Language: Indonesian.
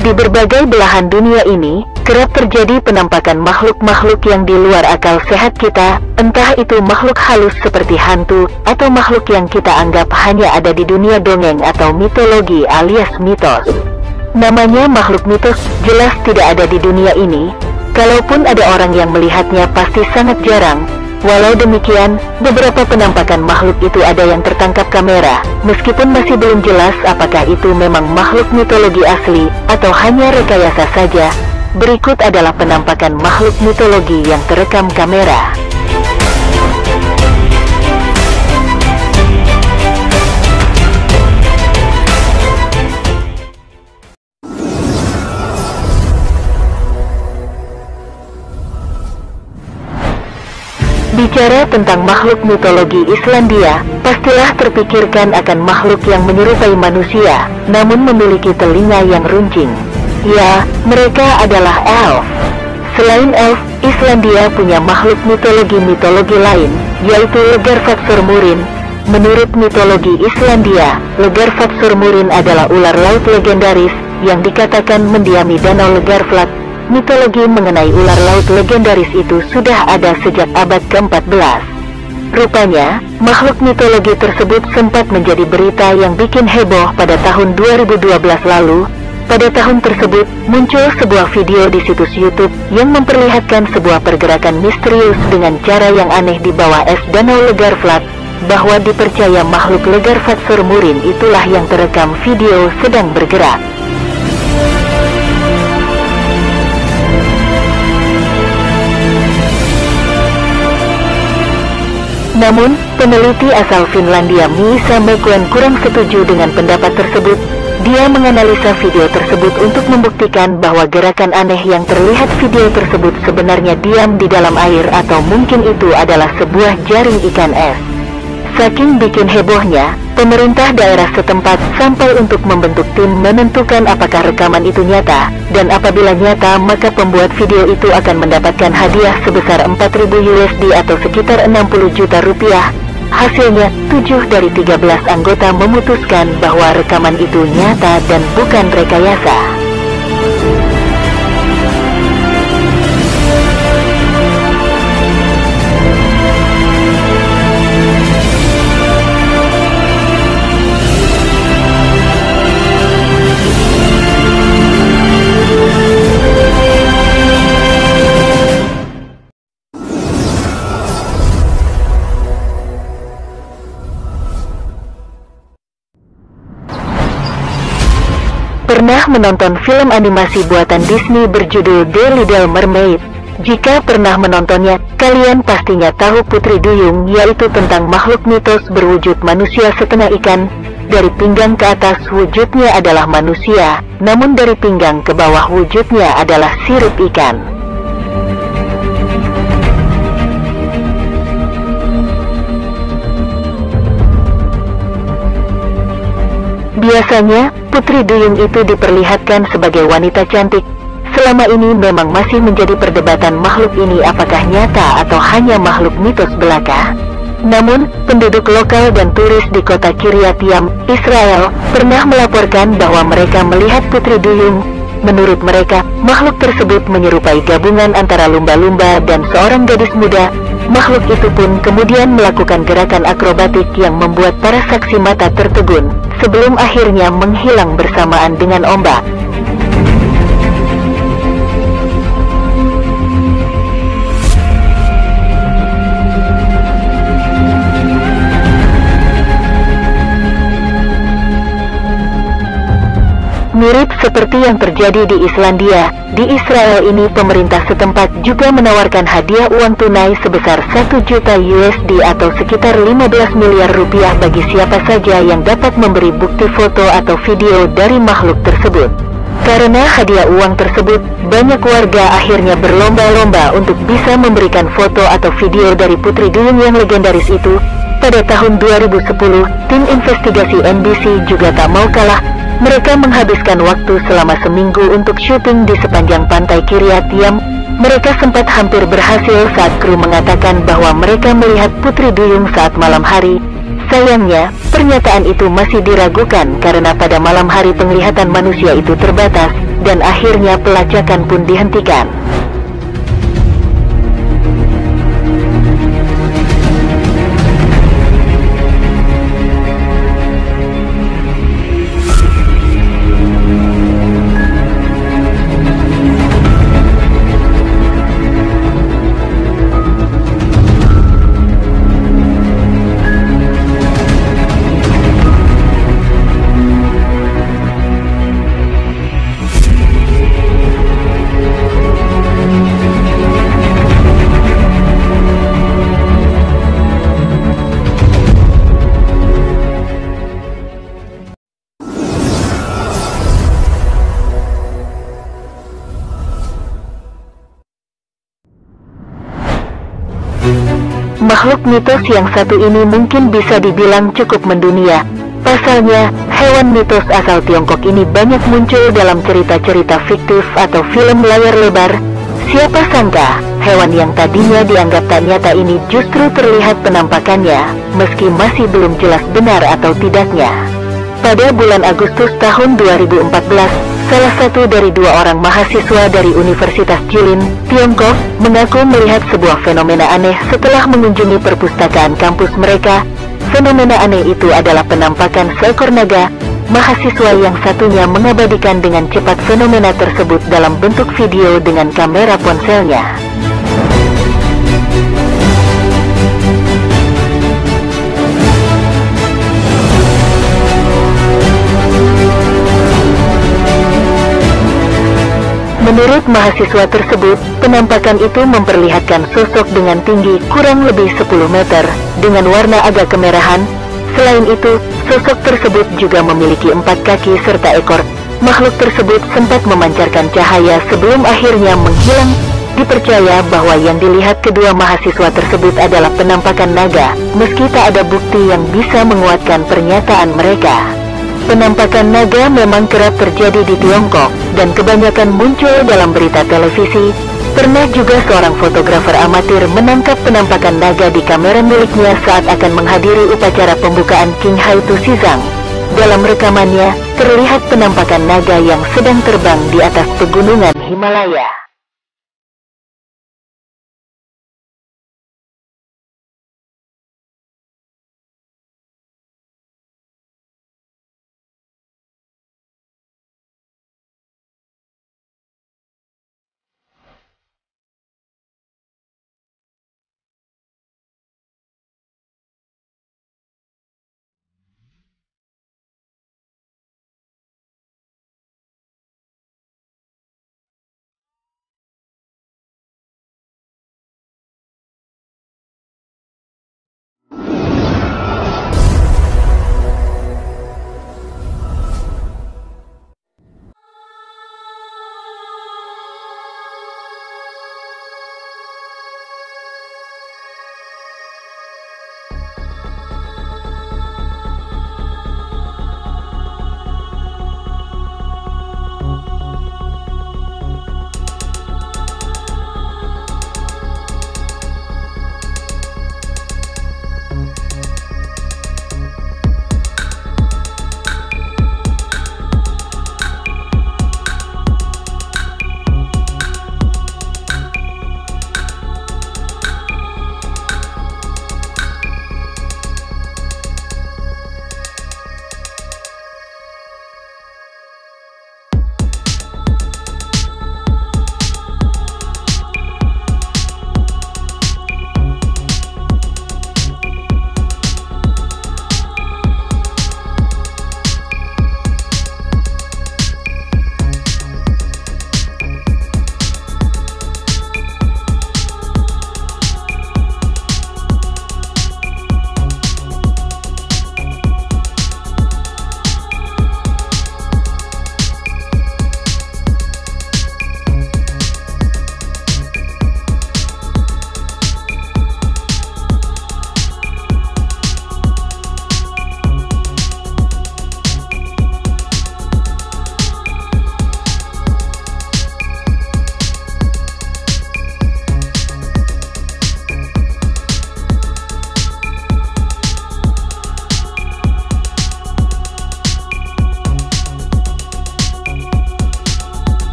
Di berbagai belahan dunia ini, kerap terjadi penampakan makhluk-makhluk yang di luar akal sehat kita, entah itu makhluk halus seperti hantu, atau makhluk yang kita anggap hanya ada di dunia dongeng atau mitologi alias mitos. Namanya makhluk mitos jelas tidak ada di dunia ini. Kalaupun ada orang yang melihatnya pasti sangat jarang. Walau demikian, beberapa penampakan makhluk itu ada yang tertangkap kamera, meskipun masih belum jelas apakah itu memang makhluk mitologi asli, atau hanya rekayasa saja. Berikut adalah penampakan makhluk mitologi yang terekam kamera. Bicara tentang makhluk mitologi Islandia, pastilah terpikirkan akan makhluk yang menyerupai manusia, namun memiliki telinga yang runcing. Ya, mereka adalah elf. Selain elf, Islandia punya makhluk mitologi lain, yaitu Legarfaxormurin. Menurut mitologi Islandia, Legarfaxormurin adalah ular laut legendaris yang dikatakan mendiami danau Legarflat. Mitologi mengenai ular laut legendaris itu sudah ada sejak abad ke-14. Rupanya, makhluk mitologi tersebut sempat menjadi berita yang bikin heboh pada tahun 2012 lalu. Pada tahun tersebut, muncul sebuah video di situs YouTube yang memperlihatkan sebuah pergerakan misterius dengan cara yang aneh di bawah es danau Legarflat, bahwa dipercaya makhluk Legarfaxormurin itulah yang terekam video sedang bergerak. Namun, peneliti asal Finlandia Miisa Mekuen kurang setuju dengan pendapat tersebut. Dia menganalisa video tersebut untuk membuktikan bahwa gerakan aneh yang terlihat video tersebut sebenarnya diam di dalam air atau mungkin itu adalah sebuah jaring ikan es. Saking bikin hebohnya, pemerintah daerah setempat sampai untuk membentuk tim menentukan apakah rekaman itu nyata, dan apabila nyata maka pembuat video itu akan mendapatkan hadiah sebesar 4.000 USD atau sekitar 60 juta rupiah. Hasilnya, 7 dari 13 anggota memutuskan bahwa rekaman itu nyata dan bukan rekayasa. Pernah menonton film animasi buatan Disney berjudul The Little Mermaid? Jika pernah menontonnya, kalian pastinya tahu Putri Duyung, yaitu tentang makhluk mitos berwujud manusia setengah ikan. Dari pinggang ke atas wujudnya adalah manusia, namun dari pinggang ke bawah wujudnya adalah sirip ikan. Biasanya, Putri Duyung itu diperlihatkan sebagai wanita cantik. Selama ini memang masih menjadi perdebatan makhluk ini apakah nyata atau hanya makhluk mitos belaka. Namun, penduduk lokal dan turis di kota Kiryat Yam, Israel, pernah melaporkan bahwa mereka melihat Putri Duyung. Menurut mereka, makhluk tersebut menyerupai gabungan antara lumba-lumba dan seorang gadis muda. Makhluk itu pun kemudian melakukan gerakan akrobatik yang membuat para saksi mata tertegun, sebelum akhirnya menghilang bersamaan dengan ombak. Mirip seperti yang terjadi di Islandia, di Israel ini pemerintah setempat juga menawarkan hadiah uang tunai sebesar 1 juta USD atau sekitar 15 miliar rupiah bagi siapa saja yang dapat memberi bukti foto atau video dari makhluk tersebut. Karena hadiah uang tersebut, banyak warga akhirnya berlomba-lomba untuk bisa memberikan foto atau video dari Putri Duyung yang legendaris itu. Pada tahun 2010, tim investigasi NBC juga tak mau kalah. Mereka menghabiskan waktu selama seminggu untuk syuting di sepanjang pantai Kiryat Yam. Mereka sempat hampir berhasil saat kru mengatakan bahwa mereka melihat Putri Duyung saat malam hari. Sayangnya, pernyataan itu masih diragukan karena pada malam hari penglihatan manusia itu terbatas. dan akhirnya pelacakan pun dihentikan. Makhluk mitos yang satu ini mungkin bisa dibilang cukup mendunia. Pasalnya, hewan mitos asal Tiongkok ini banyak muncul dalam cerita-cerita fiktif atau film layar lebar. Siapa sangka, hewan yang tadinya dianggap tak nyata ini justru terlihat penampakannya, meski masih belum jelas benar atau tidaknya. Pada bulan Agustus tahun 2014, salah satu dari 2 orang mahasiswa dari Universitas Jilin, Tiongkok, mengaku melihat sebuah fenomena aneh setelah mengunjungi perpustakaan kampus mereka. Fenomena aneh itu adalah penampakan seekor naga. Mahasiswa yang satunya mengabadikan dengan cepat fenomena tersebut dalam bentuk video dengan kamera ponselnya. Menurut mahasiswa tersebut, penampakan itu memperlihatkan sosok dengan tinggi kurang lebih 10 meter, dengan warna agak kemerahan. Selain itu, sosok tersebut juga memiliki 4 kaki serta ekor. Makhluk tersebut sempat memancarkan cahaya sebelum akhirnya menghilang. Dipercaya bahwa yang dilihat kedua mahasiswa tersebut adalah penampakan naga, meski tak ada bukti yang bisa menguatkan pernyataan mereka. Penampakan naga memang kerap terjadi di Tiongkok, dan kebanyakan muncul dalam berita televisi. Pernah juga seorang fotografer amatir menangkap penampakan naga di kamera miliknya saat akan menghadiri upacara pembukaan King Haitsu Sizang. Dalam rekamannya, terlihat penampakan naga yang sedang terbang di atas pegunungan Himalaya.